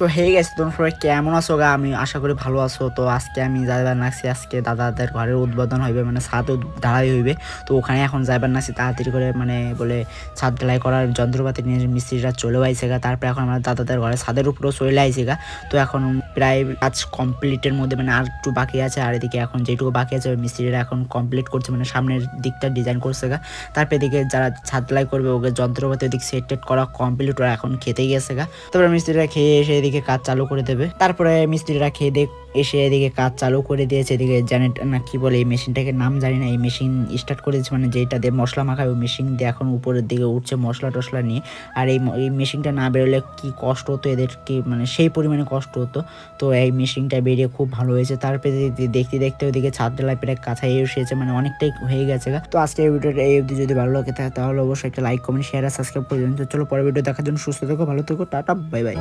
তো হয়ে গেছে, তোমরা সবাই কেমন আছো গা? আমি আশা করি ভালো আছো। তো আজকে আমি যাইবার নাচছি, আজকে দাদাদের ঘরের উদ্বোধন হইবে, মানে ছাদ ঢালাই হইবে। তো ওখানে এখন যাইবার নাচছি তাড়াতাড়ি করে, মানে বলে ছাদ ঢালাই করার যন্ত্রপাতি নিয়ে মিস্ত্রিরা চলে আইছে গা। তারপরে এখন আমরা দাদাদের ঘরে ছাদের উপরেও চলে আইছে গা। তো এখন প্রায় কাজ কমপ্লিটের মধ্যে, মানে আর একটু বাকি আছে। আর এদিকে এখন যেটুকু বাকি আছে মিস্ত্রিরা এখন কমপ্লিট করছে, মানে সামনের দিকটা ডিজাইন করছে গা। তারপরে এদিকে যারা ছাদ ঢালাই করবে ওকে যন্ত্রপাতি ওদিকে সেট টেট করা কমপ্লিট, ওরা এখন খেতেই গেছে গা। তারপরে মিস্ত্রিরা খেয়ে এসে এদিকে কাজ চালু করে দেবে। তারপরে মিস্ত্রিরা খেয়ে এসে এদিকে কাজ চালু করে দিয়েছে। এদিকে জানেট না কি বলে এই মেশিনটাকে, নাম জানি না। এই মেশিন স্টার্ট করে দিয়েছে, মানে যেটা দিয়ে মশলা মাখায় ওই মেশিন দিয়ে এখন উপরের দিকে উঠছে মশলা টশলা নিয়ে। আর এই মেশিনটা না বেরোলে কি কষ্ট হতো এদের, কি মানে সেই পরিমাণে কষ্ট হতো। তো এই মেশিনটা বেরিয়ে খুব ভালো হয়েছে। তারপরে দেখতে দেখতে ওইদিকে ছাদ ঢালাই প্রায় কাছাই এসেছে, মানে অনেকটাই হয়ে গেছে গা। তো আজকে এই ভিডিওটা এই অবধি যদি ভালো লাগে থাকে তাহলে অবশ্যই একটা লাইক কমেন্ট শেয়ার আর সাবস্ক্রাইব করে দিন। তো চলো পরের ভিডিও দেখার জন্য সুস্থ থেকো, ভালো থেকো, টাটা, বাই বাই।